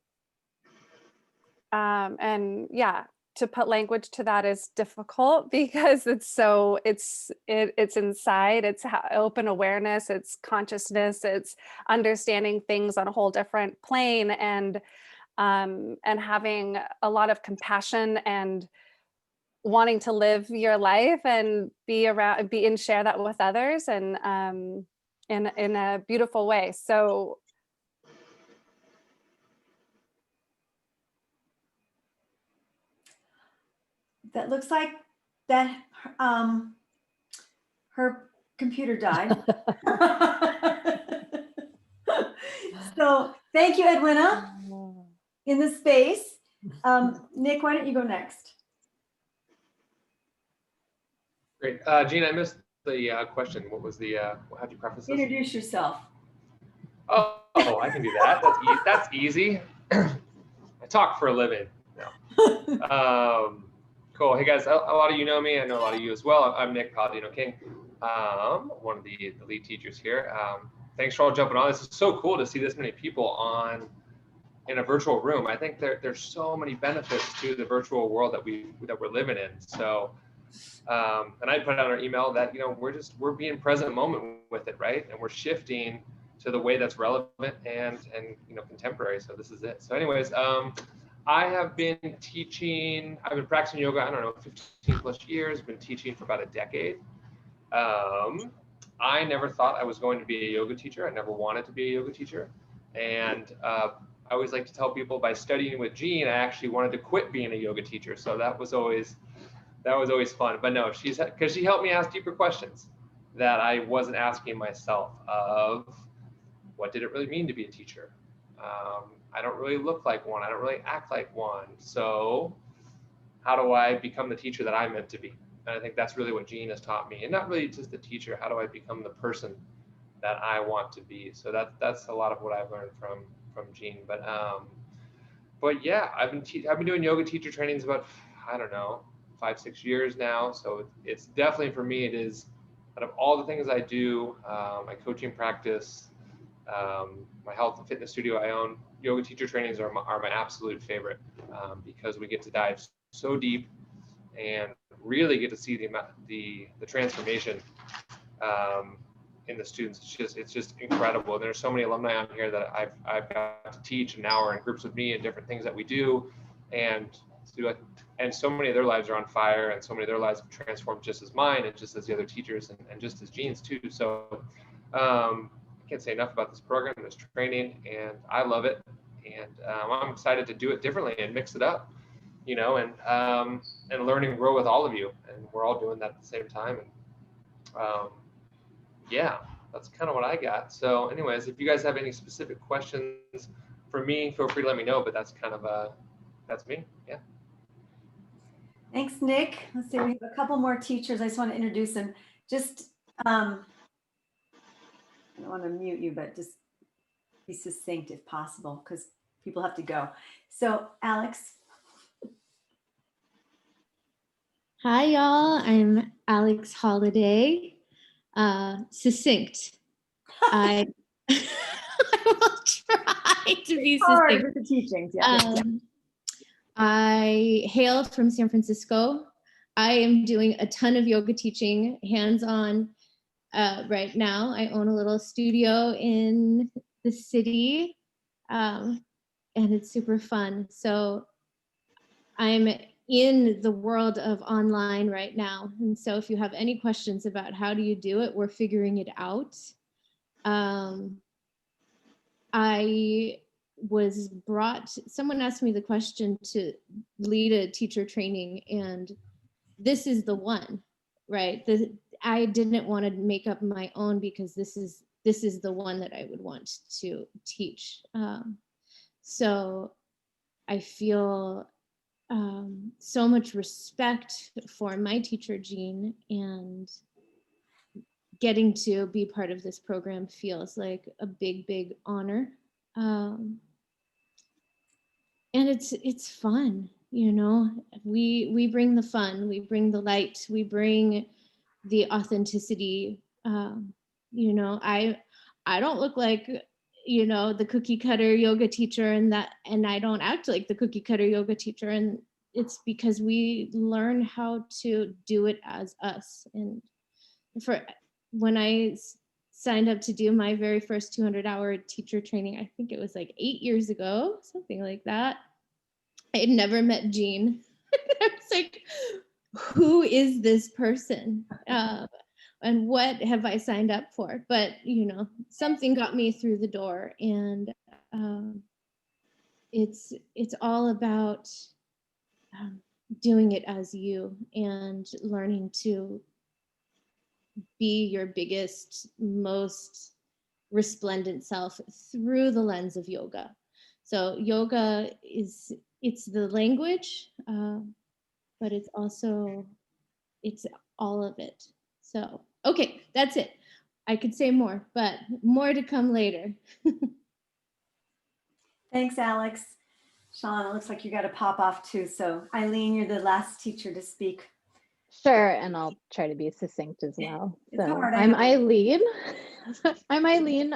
[SPEAKER 14] and yeah, to put language to that is difficult because it's inside, it's open awareness, it's consciousness, it's understanding things on a whole different plane, and having a lot of compassion and wanting to live your life and be and share that with others, and in a beautiful way. So
[SPEAKER 1] that looks like that her computer died. So thank you, Edwina, in the space. Nick, why don't you go next?
[SPEAKER 15] Great. Jean, I missed the question. What was the, how'd you preface this?
[SPEAKER 1] Introduce yourself.
[SPEAKER 15] Oh, I can do that. That's easy. I talk for a living. No. Cool. Hey guys, a lot of you know me. I know a lot of you as well. I'm Nick Palladino King, one of the lead teachers here. Thanks for all jumping on. This is so cool to see this many people in a virtual room. I think there's so many benefits to the virtual world that we're living in. So, and I put out our email that, you know, we're being present moment with it, right? And we're shifting to the way that's relevant and you know, contemporary. So this is it. So anyways, I have been teaching, I've been practicing yoga, I don't know, 15 plus years, been teaching for about a decade. I never thought I was going to be a yoga teacher. I never wanted to be a yoga teacher. And I always like to tell people, by studying with Jean, I actually wanted to quit being a yoga teacher. So that was always fun. But no, because she helped me ask deeper questions that I wasn't asking myself, of what did it really mean to be a teacher? I don't really look like one. I don't really act like one. So how do I become the teacher that I'm meant to be? And I think that's really what Jean has taught me. And not really just the teacher, how do I become the person that I want to be? So that's a lot of what I've learned from Jean. But yeah, I've been doing yoga teacher trainings about, I don't know, 5-6 years now. So it's definitely, for me, it is, out of all the things I do, my coaching practice, my health and fitness studio I own, yoga teacher trainings are my absolute favorite, because we get to dive so deep and really get to see the transformation in the students. It's just incredible. And there's so many alumni on here that I've got to teach, and now are in groups with me and different things that we do, and so many of their lives are on fire, and so many of their lives have transformed just as mine, and just as the other teachers, and just as Jean's too. So I can't say enough about this program, this training, and I love it. And I'm excited to do it differently and mix it up, you know, and learn and grow with all of you. And we're all doing that at the same time. And yeah, that's kind of what I got. So anyways, if you guys have any specific questions for me, feel free to let me know, but that's kind of, that's me. Yeah.
[SPEAKER 1] Thanks, Nick. Let's see, we have a couple more teachers. I just want to introduce them. Just, I don't want to mute you, but just be succinct if possible, because people have to go. So Alex.
[SPEAKER 16] Hi, y'all. I'm Alex Holiday. Succinct. I will try to be succinct.
[SPEAKER 1] With the teachings. Yeah.
[SPEAKER 16] I hail from San Francisco. I am doing a ton of yoga teaching, hands-on right now. I own a little studio in the city. and it's super fun. So I'm in the world of online right now. And so if you have any questions about how do you do it, we're figuring it out. I was someone asked me the question to lead a teacher training, and this is the one, right? I didn't want to make up my own because this is the one that I would want to teach. So I feel so much respect for my teacher, Jean, and getting to be part of this program feels like a big, big honor. And it's fun, you know. We bring the fun, we bring the light, we bring the authenticity. You know, I don't look like, you know, the cookie cutter yoga teacher, and I don't act like the cookie cutter yoga teacher, and it's because we learn how to do it as us. And when I signed up to do my very first 200-hour teacher training, I think it was like 8 years ago, something like that. I had never met Jean. I was like, who is this person? And what have I signed up for? But, you know, something got me through the door, and it's all about doing it as you and learning to be your biggest, most resplendent self through the lens of yoga. So yoga it's the language, but it's all of it. So, okay, that's it. I could say more, but more to come later.
[SPEAKER 1] Thanks, Alex. Sean, it looks like you got to pop off too. So Eileen, you're the last teacher to speak.
[SPEAKER 17] Sure, and I'll try to be succinct as well.
[SPEAKER 1] It's
[SPEAKER 17] So
[SPEAKER 1] hard, I
[SPEAKER 17] I'm
[SPEAKER 1] know.
[SPEAKER 17] Eileen. I'm Eileen.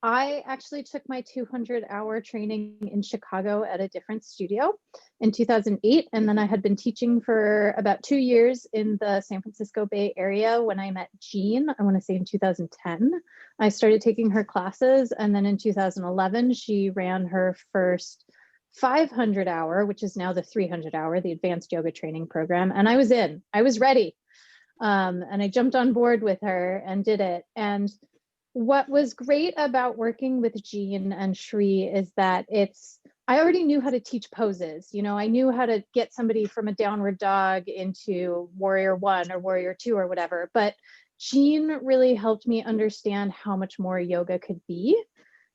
[SPEAKER 17] I actually took my 200-hour training in Chicago at a different studio in 2008, and then I had been teaching for about 2 years in the San Francisco Bay Area when I met Jean. I want to say in 2010. I started taking her classes, and then in 2011, she ran her first 500-hour, which is now the 300-hour, the advanced yoga training program. And I was ready. And I jumped on board with her and did it. And what was great about working with Jean and Shri is that I already knew how to teach poses. You know, I knew how to get somebody from a downward dog into warrior 1 or warrior 2 or whatever. But Jean really helped me understand how much more yoga could be,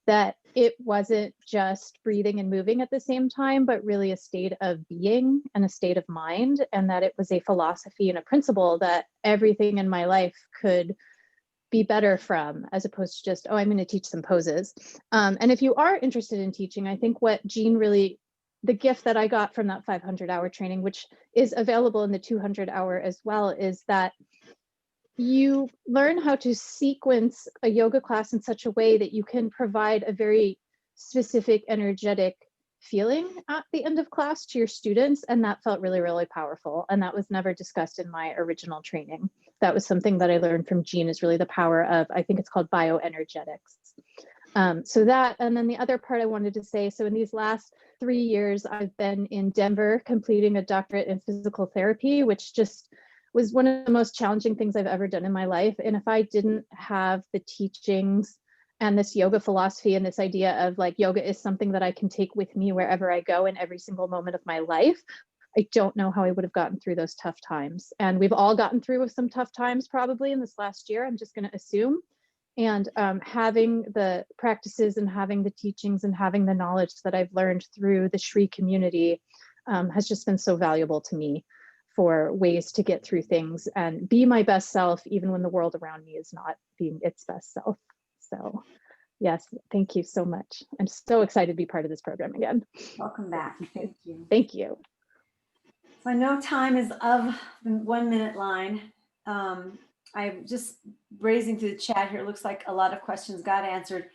[SPEAKER 17] that it wasn't just breathing and moving at the same time, but really a state of being and a state of mind, and that it was a philosophy and a principle that everything in my life could be better from, as opposed to just, oh, I'm going to teach some poses. And if you are interested in teaching, I think what Jean really, the gift that I got from that 500-hour training, which is available in the 200-hour as well, is that you learn how to sequence a yoga class in such a way that you can provide a very specific energetic feeling at the end of class to your students. And that felt really, really powerful. And that was never discussed in my original training. That was something that I learned from Jean, is really the power of, I think it's called bioenergetics. So that, and then the other part I wanted to say, so in these last 3 years, I've been in Denver completing a doctorate in physical therapy, which just was one of the most challenging things I've ever done in my life. And if I didn't have the teachings and this yoga philosophy and this idea of like, yoga is something that I can take with me wherever I go in every single moment of my life, I don't know how I would have gotten through those tough times. And we've all gotten through with some tough times probably in this last year, I'm just going to assume. And having the practices and having the teachings and having the knowledge that I've learned through the Shri community has just been so valuable to me, for ways to get through things and be my best self, even when the world around me is not being its best self. So yes, thank you so much. I'm so excited to be part of this program again.
[SPEAKER 1] Welcome back. Thank you.
[SPEAKER 17] Thank you.
[SPEAKER 1] So I know time is of the 1 minute line. I'm just raising through the chat here. It looks like a lot of questions got answered.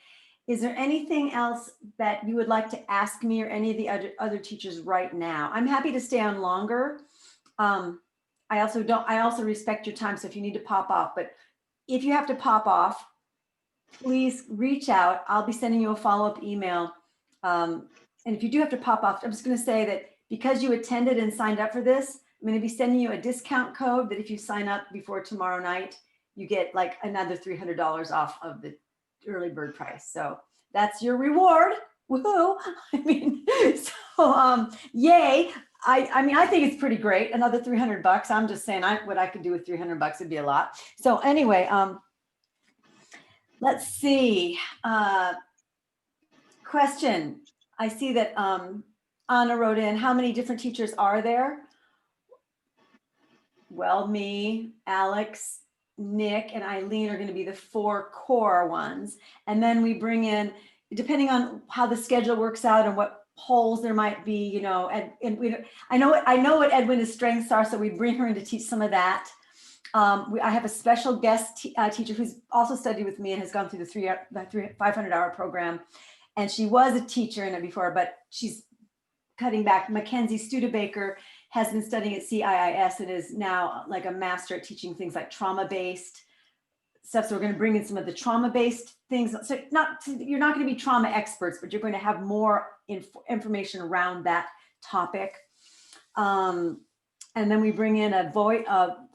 [SPEAKER 1] Is there anything else that you would like to ask me or any of the other teachers right now? I'm happy to stay on longer. I also respect your time. So if you need to pop off, but if you have to pop off, please reach out. I'll be sending you a follow-up email and if you do have to pop off, I'm just going to say that because you attended and signed up for this, I'm going to be sending you a discount code that if you sign up before tomorrow night, you get like another $300 off of the early bird price. So that's your reward. Woohoo. I mean, so yay. I mean, I think it's pretty great. Another $300. I'm just saying what I could do with $300 would be a lot. So anyway, let's see. Question. I see that Anna wrote in, how many different teachers are there? Well, me, Alex, Nick, and Eileen are going to be the 4 core ones. And then we bring in, depending on how the schedule works out and what holes there might be, you know, and I know what Edwina's strengths are, so we bring her in to teach some of that. I have a special guest teacher who's also studied with me and has gone through the 500-hour program. And she was a teacher in it before, but she's cutting back. Mackenzie Studebaker has been studying at CIIS and is now like a master at teaching things like trauma-based stuff. So we're going to bring in some of the trauma-based things. So you're not going to be trauma experts, but you're going to have more information around that topic. And then we bring in a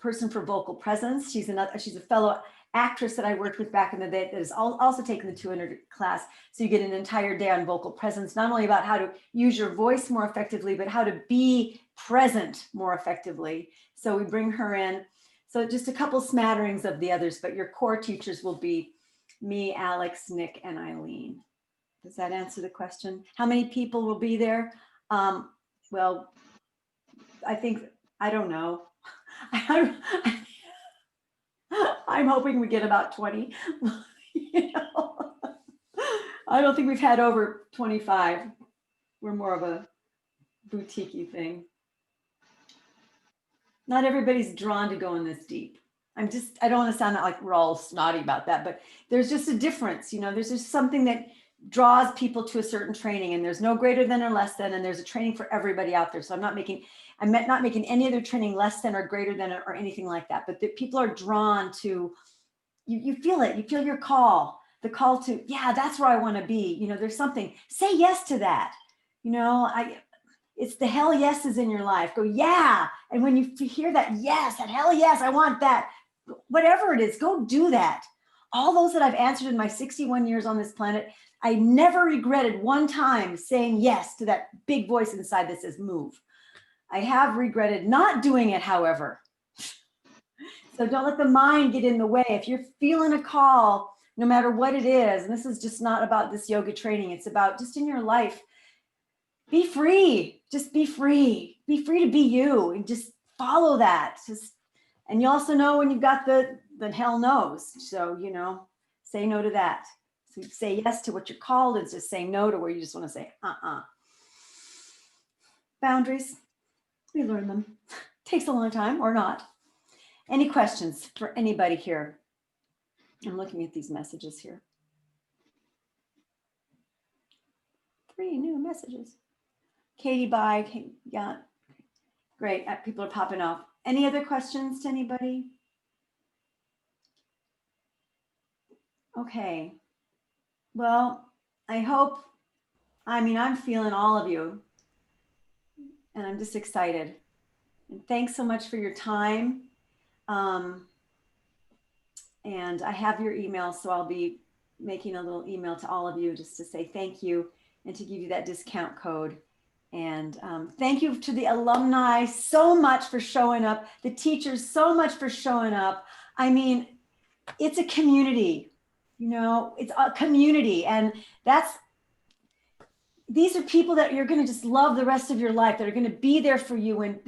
[SPEAKER 1] person for vocal presence. She's a fellow actress that I worked with back in the day that has also taken the 200 class. So you get an entire day on vocal presence, not only about how to use your voice more effectively, but how to be present more effectively. So we bring her in. So just a couple smatterings of the others, but your core teachers will be me, Alex, Nick, and Eileen. Does that answer the question? How many people will be there? Well, I don't know. I'm hoping we get about 20. You know? I don't think we've had over 25. We're more of a boutique-y thing. Not everybody's drawn to going this deep. I don't want to sound like we're all snotty about that, but there's just a difference, you know, there's just something that draws people to a certain training, and there's no greater than or less than, and there's a training for everybody out there. So I'm not making any other training less than or greater than or anything like that, but that people are drawn to, you feel it, you feel your call, the call to, yeah, that's where I want to be. You know, there's something, say yes to that. You know, it's the hell yeses in your life. Go, yeah. And when you hear that, yes, that hell yes, I want that, whatever it is, go do that. All those that I've answered in my 61 years on this planet, I never regretted one time saying yes to that big voice inside that says move. I have regretted not doing it, however. So don't let the mind get in the way. If you're feeling a call, no matter what it is, and this is just not about this yoga training, it's about just in your life, be free, just be free. Be free to be you and just follow that. And you also know when you've got the hell no's. So, you know, say no to that. So you say yes to what you're called and just say no to where you just want to say, Boundaries, we learn them. Takes a long time or not. Any questions for anybody here? I'm looking at these messages here. 3 new messages. Katie, bye. Yeah, great. People are popping off. Any other questions to anybody? Okay. Well, I'm feeling all of you, and I'm just excited. And thanks so much for your time. And I have your email, so I'll be making a little email to all of you just to say thank you and to give you that discount code. And thank you to the alumni so much for showing up, the teachers so much for showing up. I mean, it's a community, you know, it's a community. And these are people that you're going to just love the rest of your life, that are going to be there for you when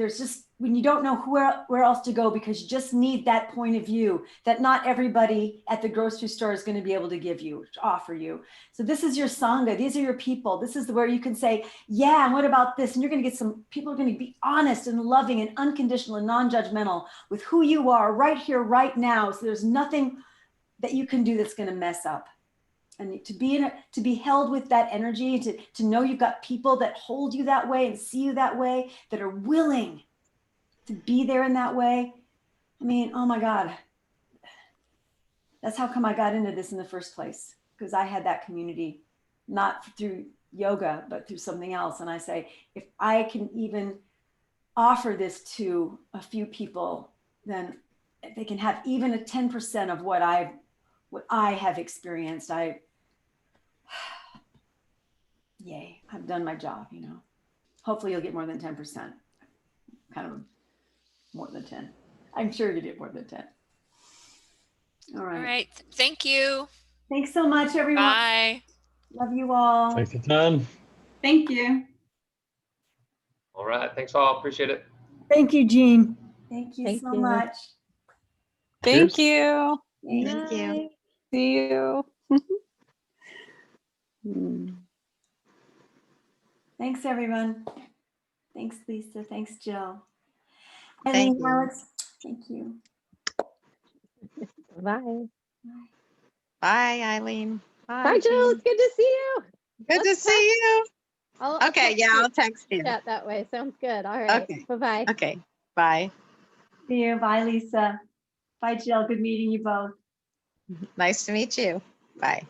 [SPEAKER 1] you don't know where else to go, because you just need that point of view that not everybody at the grocery store is going to be able to give you, to offer you. So this is your Sangha. These are your people. This is where you can say, yeah, and what about this? And you're going to get people are going to be honest and loving and unconditional and non-judgmental with who you are right here, right now. So there's nothing that you can do that's going to mess up. And to be held with that energy, to know you've got people that hold you that way and see you that way, that are willing to be there in that way. I mean, oh my God. That's how come I got into this in the first place, because I had that community not through yoga, but through something else. And I say, if I can even offer this to a few people, then they can have even a 10% of what I have experienced. Yay, I've done my job, you know. Hopefully you'll get more than 10%, kind of more than 10. I'm sure you get more than 10. All right.
[SPEAKER 2] All right. Thank you.
[SPEAKER 1] Thanks so much, everyone.
[SPEAKER 2] Bye.
[SPEAKER 1] Love you all.
[SPEAKER 18] Thanks a ton.
[SPEAKER 19] Thank you.
[SPEAKER 15] All right. Thanks all. Appreciate it.
[SPEAKER 3] Thank you, Jean.
[SPEAKER 1] Thank you
[SPEAKER 12] Thank
[SPEAKER 1] so
[SPEAKER 12] you.
[SPEAKER 1] much.
[SPEAKER 14] Thank
[SPEAKER 18] Cheers.
[SPEAKER 14] you.
[SPEAKER 1] Thanks.
[SPEAKER 11] Thank you.
[SPEAKER 14] See you. Hmm.
[SPEAKER 1] Thanks, everyone. Thanks, Lisa. Thanks, Jill.
[SPEAKER 11] Thank
[SPEAKER 1] Eileen,
[SPEAKER 11] you.
[SPEAKER 1] Alex, thank you.
[SPEAKER 12] Bye.
[SPEAKER 11] Bye, Eileen.
[SPEAKER 17] Bye, Jill. It's good to see you.
[SPEAKER 11] Good to
[SPEAKER 17] Let's
[SPEAKER 11] see you.
[SPEAKER 17] I'll
[SPEAKER 11] Okay,
[SPEAKER 17] text
[SPEAKER 11] yeah,
[SPEAKER 17] you.
[SPEAKER 11] I'll text you.
[SPEAKER 17] Chat that way. Sounds good. All right.
[SPEAKER 11] Okay.
[SPEAKER 17] Bye-bye.
[SPEAKER 11] Okay. Bye.
[SPEAKER 1] See you. Bye, Lisa. Bye, Jill. Good meeting you both.
[SPEAKER 11] Nice to meet you. Bye.